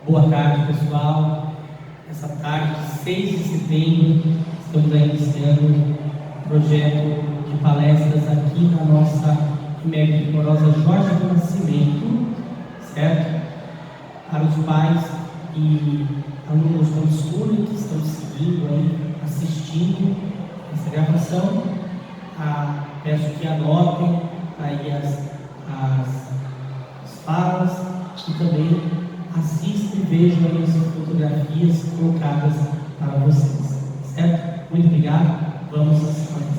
Boa tarde, pessoal. Essa tarde, 6 de setembro, estamos aí iniciando um projeto de palestras aqui na nossa Mega Vigorosa Jorge do Nascimento, certo? Para os pais e alunos do estudo que estão seguindo aí, assistindo essa gravação, peço que anotem aí as falas e também assistam e vejam aí as fotografias colocadas para vocês, certo? Muito obrigado, vamos às palestras.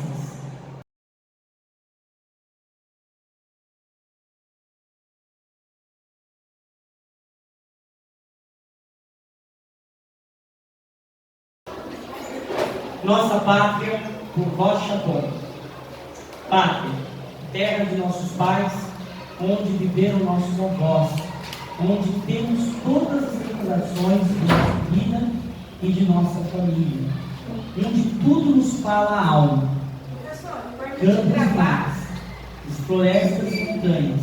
Nossa pátria, por Rocha Bom. Pátria, terra de nossos pais, onde viveram nossos avós, onde temos todas as recordações de nossa vida e de nossa família, onde tudo nos fala a alma. Campos e mares, florestas e montanhas,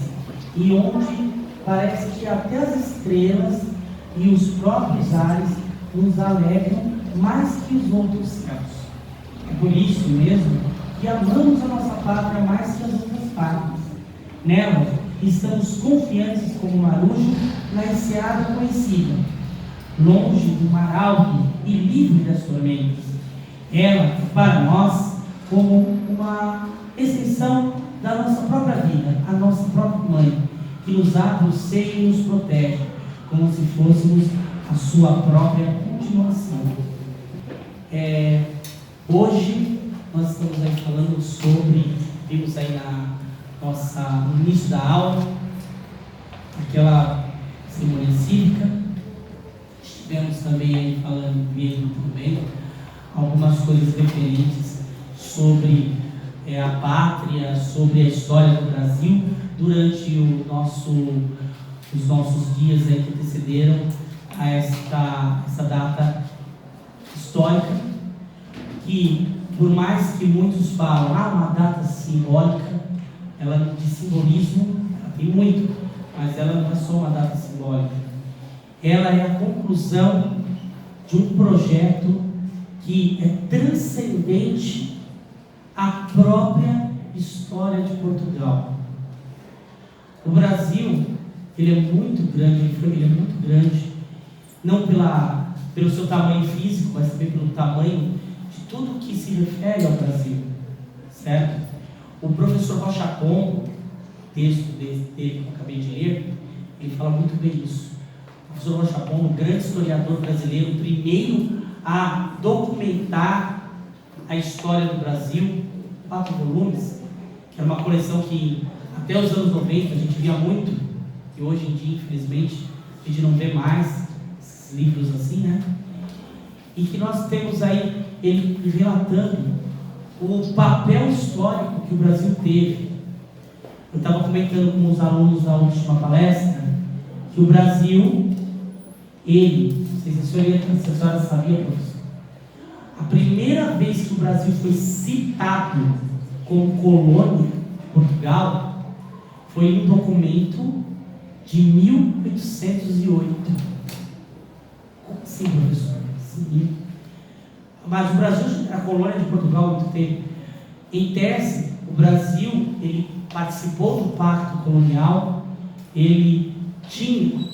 e onde parece que até as estrelas e os próprios ares nos alegram mais que os outros céus. É por isso mesmo que amamos a nossa pátria mais que as outras pátrias. Nela estamos confiantes como Marujo na enseada conhecida, longe do mar alto e livre das tormentas. Ela, para nós, como uma extensão da nossa própria vida, a nossa própria mãe, que nos abre o seio e nos protege, como se fôssemos a sua própria continuação. Hoje nós estamos aí falando sobre, vimos aí no início da aula, aquela cerimônia cívica. Estivemos também aí falando mesmo também algumas coisas referentes sobre a pátria, sobre a história do Brasil durante os nossos dias aí que antecederam a essa data histórica, que por mais que muitos falam, uma data simbólica, ela de simbolismo, ela tem muito, mas ela não é só uma data simbólica. Ela é a conclusão de um projeto que é transcendente à própria história de Portugal. O Brasil, ele é muito grande, não pelo seu tamanho físico, mas também pelo tamanho de tudo que se refere ao Brasil, certo? O professor Rocha Pombo, texto dele que eu acabei de ler, ele fala muito bem isso. O professor Rocha Pombo, grande historiador brasileiro, o primeiro a documentar a história do Brasil, 4 volumes, que era uma coleção que até os anos 90 a gente via muito, e hoje em dia, infelizmente, a gente não vê mais esses livros assim, né? E que nós temos aí ele relatando o papel histórico que o Brasil teve. Eu estava comentando com os alunos da última palestra que o Brasil, não sei se a senhora sabia, professor, a primeira vez que o Brasil foi citado como colônia de Portugal foi em um documento de 1808. Como assim, professor? Sim. Mas o Brasil era colônia de Portugal há muito tempo. Em tese, o Brasil ele participou do pacto colonial, ele tinha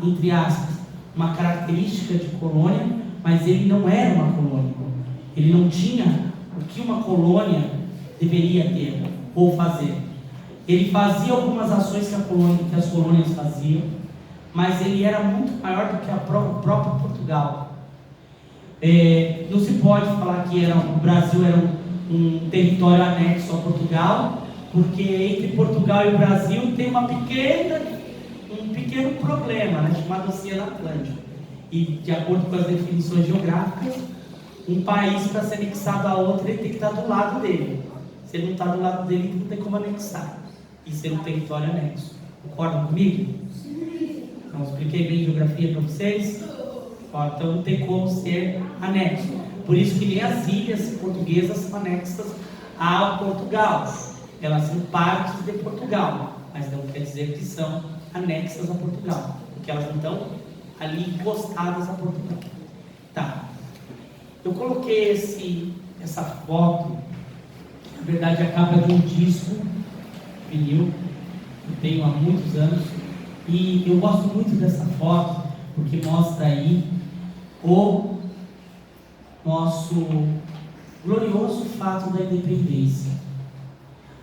entre aspas, uma característica de colônia, mas ele não era uma colônia. Ele não tinha o que uma colônia deveria ter ou fazer. Ele fazia algumas ações que as colônias faziam, mas ele era muito maior do que o próprio Portugal. Não se pode falar que o Brasil era um território anexo a Portugal, porque entre Portugal e o Brasil tem um pequeno problema, né, chamado Oceano Atlântico. E de acordo com as definições geográficas, um país, para ser anexado a outro, ele tem que estar do lado dele. Se ele não está do lado dele, não tem como anexar e ser um território anexo. Concordam comigo? Então, expliquei bem geografia para vocês? Então não tem como ser anexo. Por isso que nem as ilhas portuguesas são anexas a Portugal. Elas são partes de Portugal, mas não quer dizer que são anexas a Portugal. porque elas não estão ali encostadas a Portugal. Tá. Eu coloquei essa foto, na verdade a capa de um disco vinil, que eu tenho há muitos anos, e eu gosto muito dessa foto, porque mostra aí o nosso glorioso fato da independência.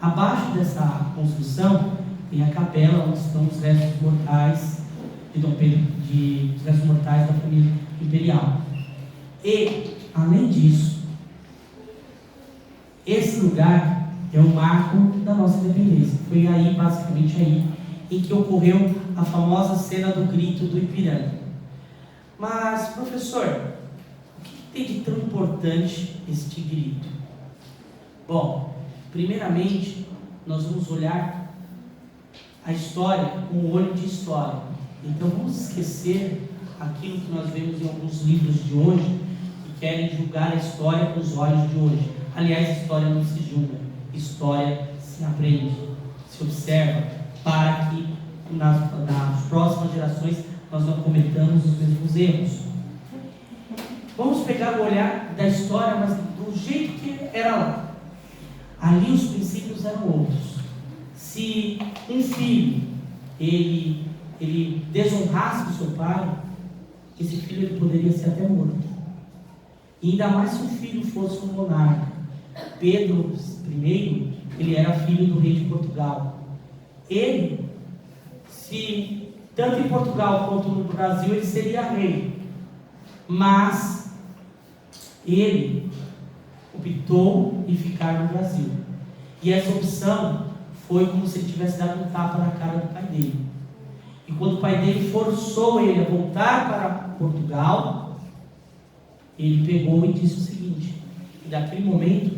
Abaixo dessa construção tem a capela onde estão os restos mortais de Dom Pedro, os restos mortais da família imperial. E, além disso, esse lugar é o marco da nossa independência. Foi aí, basicamente aí, em que ocorreu a famosa cena do grito do Ipiranga. Mas, professor, o que tem de tão importante este grito? Bom, primeiramente, nós vamos olhar a história com o olho de história. Então, vamos esquecer aquilo que nós vemos em alguns livros de hoje, que querem julgar a história com os olhos de hoje. Aliás, a história não se julga, história se aprende, se observa, para que nas próximas gerações nós não cometamos os mesmos erros. Vamos pegar o olhar da história, mas do jeito que era lá. Ali os princípios eram outros. Se um filho ele desonrasse o seu pai, esse filho ele poderia ser até morto. E ainda mais se o filho fosse um monarca. Pedro I, ele era filho do rei de Portugal. Ele, se tanto em Portugal quanto no Brasil, ele seria rei. Mas ele optou em ficar no Brasil. E essa opção foi como se ele tivesse dado um tapa na cara do pai dele. E quando o pai dele forçou ele a voltar para Portugal, ele pegou e disse o seguinte: e daquele momento,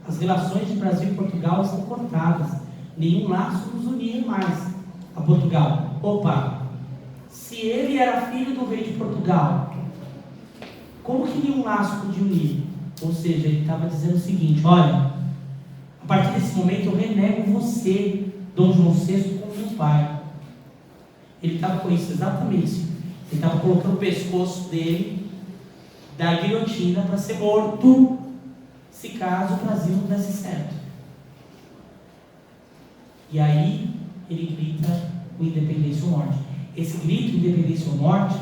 as relações de Brasil e Portugal estão cortadas. Nenhum laço nos unia mais a Portugal. Opa, se ele era filho do rei de Portugal, como que nenhum laço podia unir? Ou seja, ele estava dizendo o seguinte: olha, a partir desse momento eu renego você, Dom João VI, como meu pai. Ele estava com isso, exatamente. Ele estava colocando o pescoço dele da guilhotina para ser morto, se caso o Brasil não desse certo. E aí ele grita o independência ou morte. Esse grito, independência ou morte,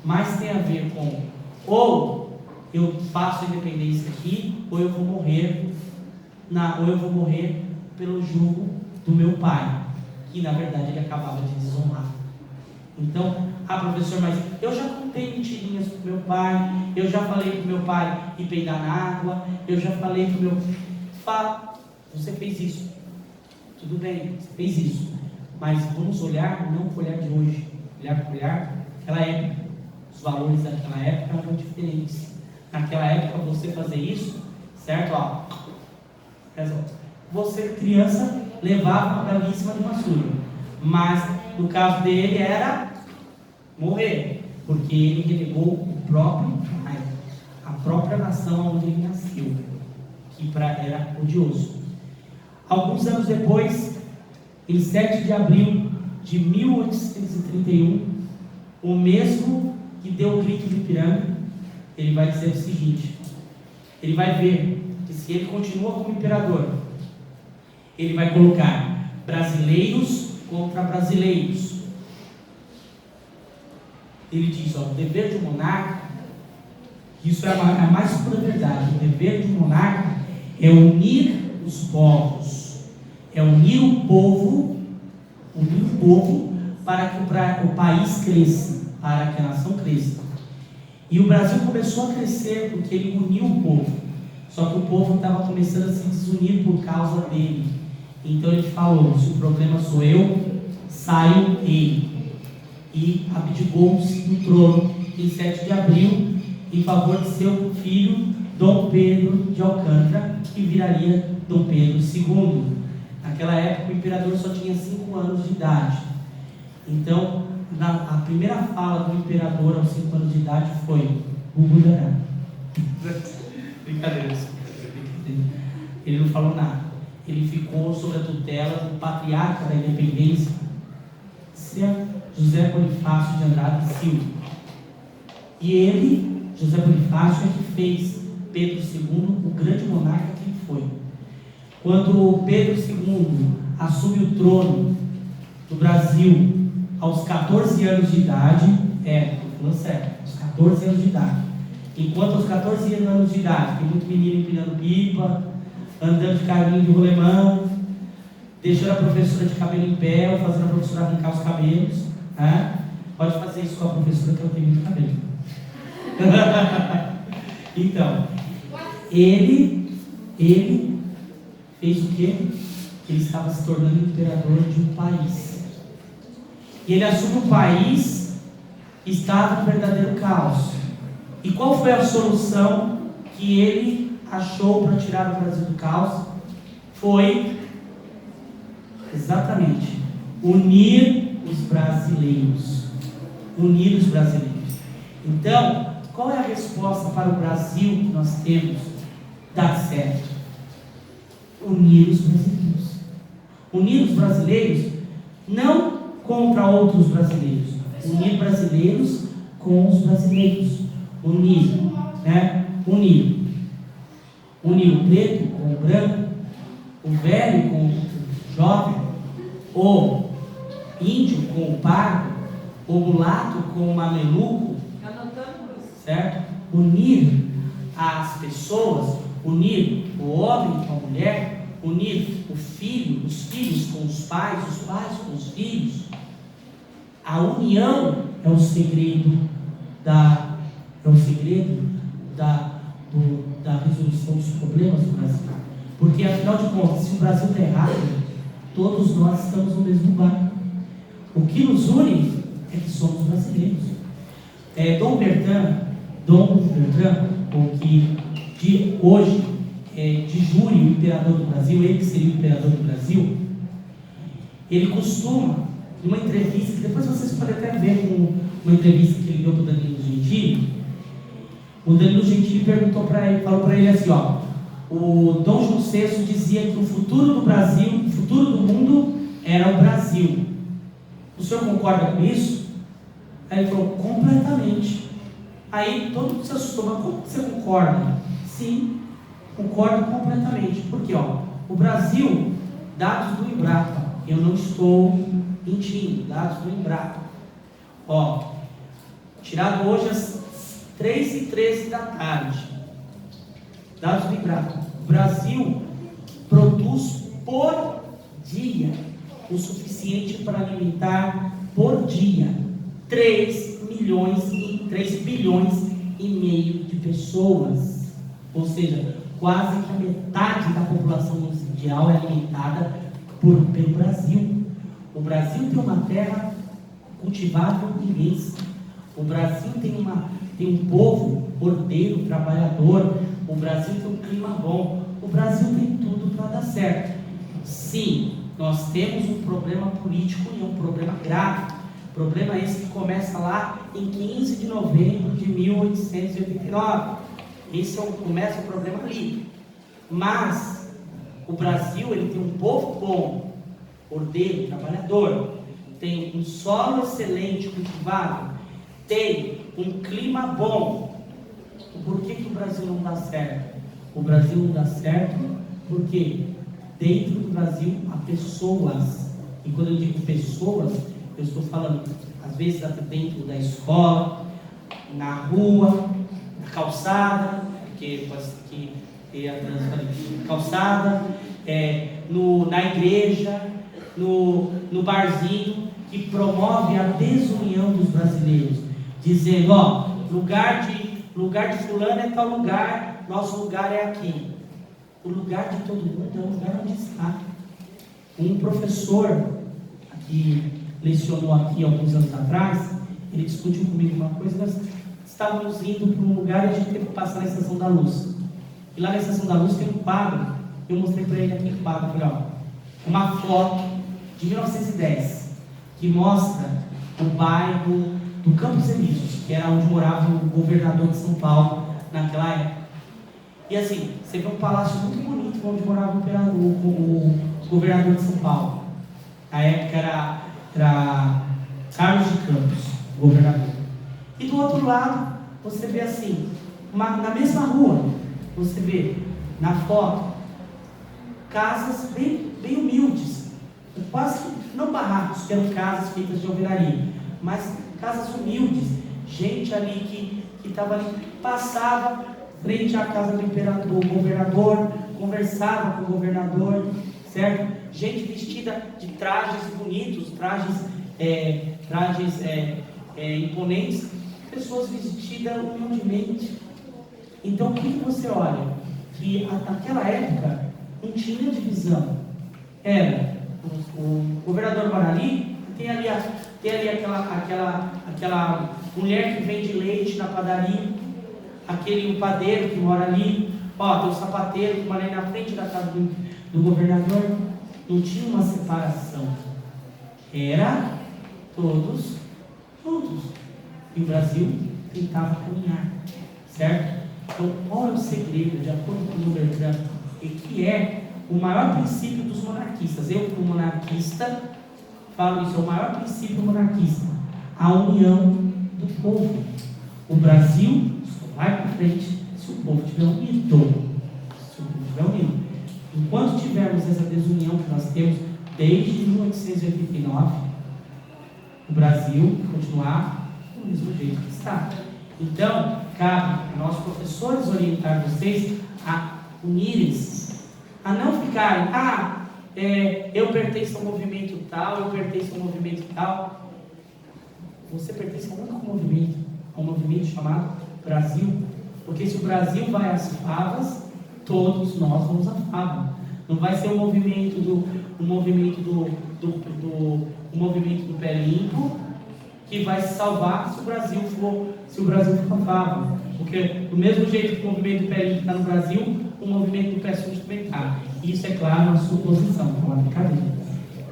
mais tem a ver com ou eu faço a independência aqui, ou eu vou morrer pelo jugo do meu pai, que na verdade ele acabava de desonrar. Então, professor, mas eu já contei mentirinhas para o meu pai, eu já falei para o meu pai ir peidar na água, eu já falei para o meu pai, você fez isso, tudo bem, você fez isso, mas vamos olhar não com o olhar de hoje, olhar com o olhar daquela época. Os valores daquela época eram diferentes. Naquela época, você fazer isso, certo? Você, criança, levava uma belíssima de uma surra. Mas, no caso dele, era morrer. Porque ele renegou o próprio pai, a própria nação onde ele nasceu, que era odioso. Alguns anos depois, em 7 de abril de 1831, o mesmo que deu o grito de Ipiranga, ele vai dizer o seguinte: ele vai ver que se ele continua como imperador, ele vai colocar brasileiros contra brasileiros. Ele diz, o dever de um monarca, isso é a mais pura verdade, o dever de um monarca é unir os povos, é unir o povo para que o país cresça, para que a nação cresça. E o Brasil começou a crescer porque ele uniu o povo. Só que o povo estava começando a se desunir por causa dele. Então ele falou: se o problema sou eu, saio ele. E abdicou-se do trono em 7 de abril em favor de seu filho Dom Pedro de Alcântara, que viraria Dom Pedro II. Naquela época o imperador só tinha 5 anos de idade. Então a primeira fala do imperador aos 5 anos de idade foi: Gugu dará. Brincadeira. Ele não falou nada. Ele ficou sob a tutela do patriarca da independência, José Bonifácio de Andrade e Silva. E ele, José Bonifácio, é que fez Pedro II o grande monarca que ele foi. Quando Pedro II assume o trono do Brasil aos 14 anos de idade, estou falando sério, aos 14 anos de idade. Enquanto aos 14 anos de idade, tem muito menino empinando pipa, andando de carrinho de rolemã, deixando a professora de cabelo em pé, ou fazendo a professora arrancar os cabelos. Pode fazer isso com a professora, que eu tenho muito cabelo. Então, ele fez o quê? Ele estava se tornando imperador de um país. E ele assume um país que estava em verdadeiro caos. E qual foi a solução que ele achou para tirar o Brasil do caos? Foi exatamente unir os brasileiros. Unir os brasileiros. Então, qual é a resposta para o Brasil que nós temos dar certo? Unir os brasileiros. Unir os brasileiros não contra outros brasileiros. Unir brasileiros com os brasileiros. Unir, Unir. Unir o preto com o branco, o velho com o jovem, o índio com o pardo, o mulato com o mameluco, certo? Unir as pessoas, unir o homem com a mulher, unir o filho, os filhos com os pais com os filhos. A união é o segredo da resolução dos problemas do Brasil. Porque, afinal de contas, se o Brasil está errado, todos nós estamos no mesmo barco. O que nos une é que somos brasileiros. Dom Bertrand, o que hoje de Júlio, o imperador do Brasil, ele que seria o imperador do Brasil, ele costuma, em uma entrevista, que depois vocês podem até ver com uma entrevista que ele deu para o Danilo Gentili. O Danilo Gentili falou para ele assim, o Dom João VI dizia que o futuro do Brasil, o futuro do mundo era o Brasil. O senhor concorda com isso? Aí ele falou, completamente. Aí todo mundo se assustou, mas como você concorda? Sim, concordo completamente. Porque o Brasil, dados do Embrapa, eu não estou mentindo, dados do Embrapa. Tirado hoje às 3h13 da tarde. Dados do Embrapa. O Brasil produz por dia o suficiente para alimentar por dia 3 bilhões e meio de pessoas. Ou seja, quase que a metade da população mundial é alimentada pelo Brasil. O Brasil tem uma terra cultivável imensa. O Brasil tem um povo ordeiro, trabalhador. O Brasil tem um clima bom. O Brasil tem tudo para dar certo. Sim, nós temos um problema político e um problema grave. Problema esse que começa lá em 15 de novembro de 1889. Começa o problema ali. Mas o Brasil ele tem um povo bom, ordeiro, trabalhador, tem um solo excelente, cultivado, tem um clima bom. Por que o Brasil não dá certo? O Brasil não dá certo porque dentro do Brasil há pessoas. E quando eu digo pessoas, eu estou falando, às vezes, dentro da escola, na rua, na calçada, porque pode ser que tenha calçada, na igreja, no barzinho, que promove a desunião dos brasileiros, dizendo, lugar de fulano é tal lugar, nosso lugar é aqui. O lugar de todo mundo é o lugar onde está. Um professor que lecionou aqui alguns anos atrás, ele discutiu comigo uma coisa. Nós estávamos indo para um lugar e a gente teve que passar na Estação da Luz. E lá na Estação da Luz tem um quadro. Eu mostrei para ele aqui o quadro, uma foto de 1910 que mostra o bairro do Campos Elíseos, que era onde morava o governador de São Paulo naquela época. E assim, você vê um palácio muito bonito onde morava o governador de São Paulo. Na época era Carlos de Campos, governador. E do outro lado, você vê assim, na mesma rua, você vê na foto, casas bem humildes, quase não barracos, que eram casas feitas de alvenaria, mas casas humildes, gente ali que estava ali, passava frente à casa do imperador, do governador, conversava com o governador, certo? Gente vestida de trajes bonitos, trajes imponentes, pessoas vestidas humildemente. Então o que você olha? Que naquela época não tinha divisão. Era o governador Guarani, tem ali aquela mulher que vende leite na padaria, aquele padeiro que mora ali, tem o sapateiro que mora ali na frente da casa do governador. Não tinha uma separação, era todos juntos. E o Brasil tentava caminhar, certo? Então, qual é o segredo, de acordo com o Bertrand, que é o maior princípio dos monarquistas? Eu, como monarquista, falo isso, é o maior princípio monarquista: a união do povo. O Brasil só vai para frente se o povo estiver unido. Se o povo estiver unido. Enquanto tivermos essa desunião que nós temos desde 1889, o Brasil continuar do mesmo jeito que está. Então, cabe a nós professores orientar vocês a unirem-se, a não ficarem, eu pertenço ao movimento tal, eu pertenço ao movimento tal. Você pertence a um único movimento, a um movimento chamado Brasil. Porque se o Brasil vai às favas, todos nós vamos à fava. Não vai ser o movimento do pé limpo que vai se salvar se o Brasil for à fava. Porque do mesmo jeito que o movimento do pé limpo está no Brasil, o movimento do pé sujo também está. Isso é claro na suposição, não é uma brincadeira.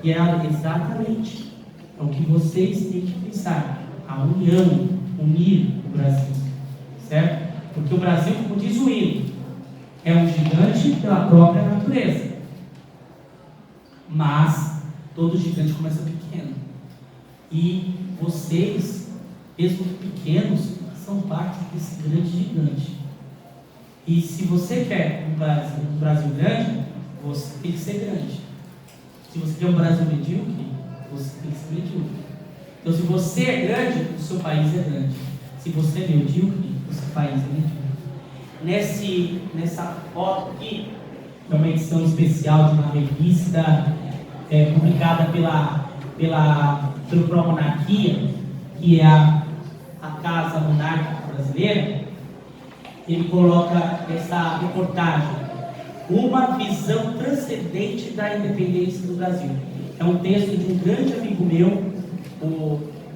E é exatamente o que vocês têm que pensar: a união, unir o Brasil, certo? Porque o Brasil, como diz o hino, é um gigante pela própria natureza. Mas todo gigante começa pequeno. E vocês, mesmo pequenos, são parte desse grande gigante. E se você quer um Brasil grande, você tem que ser grande. Se você quer um Brasil medíocre, você tem que ser medíocre. Então, se você é grande, o seu país é grande. Se você é medíocre, o seu país é medíocre. Nessa foto aqui, é uma edição especial de uma revista publicada pelo Pró-Monarquia, que é a Casa Monárquica Brasileira. Ele coloca essa reportagem: uma visão transcendente da independência do Brasil. É um texto de um grande amigo meu,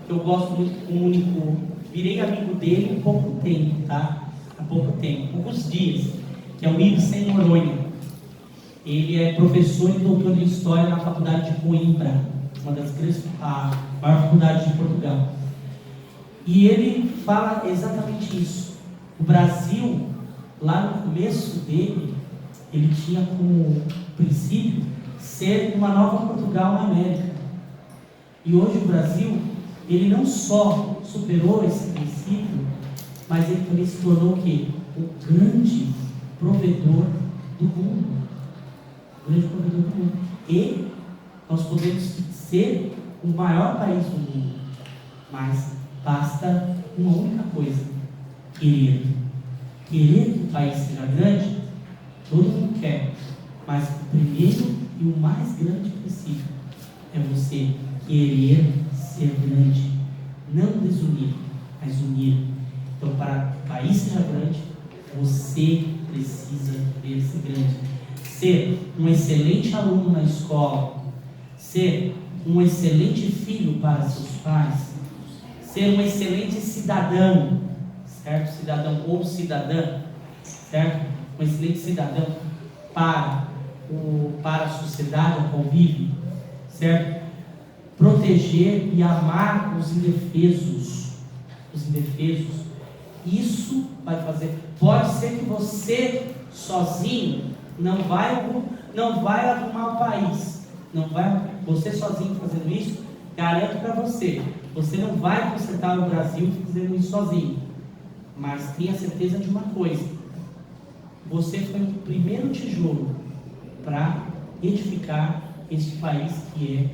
que eu gosto muito, virei amigo dele há pouco tempo, tá? Há poucos dias, que é o Ibsen Noronha. Ele é professor e doutor em História na Faculdade de Coimbra, a maior faculdade de Portugal. E ele fala exatamente isso. O Brasil, lá no começo dele, ele tinha como princípio ser uma nova Portugal na América. E hoje o Brasil, ele não só superou esse princípio, mas ele também se tornou o quê? O grande provedor do mundo. O grande provedor do mundo. E nós podemos ser o maior país do mundo. Mas basta uma única coisa: querer. Querer que o país seja grande, todo mundo quer. Mas o primeiro e o mais grande princípio é você querer ser grande. Não desunir, mas unir. Então, para que o país seja grande, você precisa querer ser grande. Ser um excelente aluno na escola, ser um excelente filho para seus pais, ser um excelente cidadão, certo? Cidadão ou cidadã, certo? Um excelente cidadão para a sociedade a qual vive, certo? Proteger e amar os indefesos. Isso vai fazer. Pode ser que você sozinho não vai arrumar o país. Você sozinho fazendo isso, garanto para você, Você não vai consertar o Brasil fazendo isso sozinho. Mas tenha certeza de uma coisa: você foi o primeiro tijolo para edificar este país que é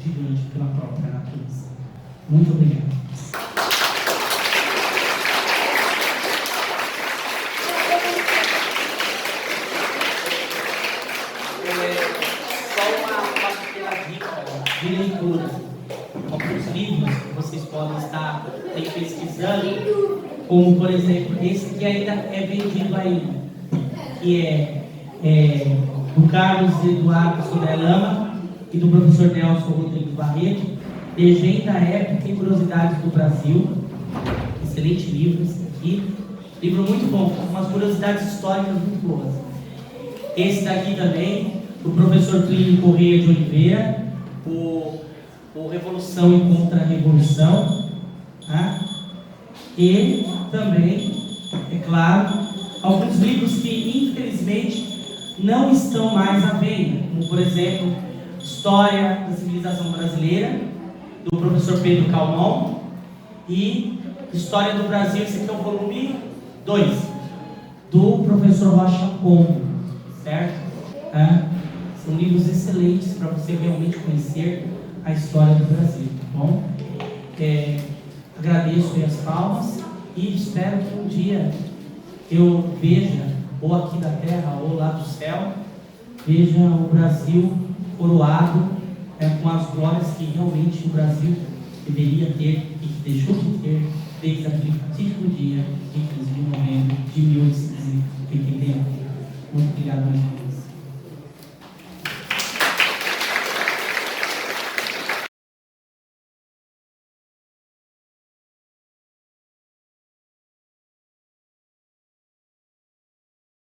gigante pela própria natureza. Muito obrigado. Só uma pequena dica de leitura. Alguns livros que vocês podem estar pesquisando, como por exemplo esse que ainda é vendido ainda, que é do Carlos Eduardo Sodré Lama e do professor Nelson Rodrigues Barreto, Legenda, Época e Curiosidades do Brasil. Excelente livro esse aqui, livro muito bom, com umas curiosidades históricas muito boas. Esse daqui também, do professor Plínio Correia de Oliveira, o Revolução e Contra-Revolução, tá? E também, é claro, alguns livros que infelizmente não estão mais à venda, como por exemplo História da Civilização Brasileira, do professor Pedro Calmon, e História do Brasil, esse aqui é o volume 2, do professor Rocha Pombo, certo? São livros excelentes para você realmente conhecer a história do Brasil, tá bom? Agradeço aí as palmas e espero que um dia eu veja, ou aqui da terra ou lá do céu, veja o Brasil coroado com as glórias que realmente o Brasil deveria ter e que deixou de ter desde aquele fatídico dia de 15 de novembro de 1889. Muito obrigado,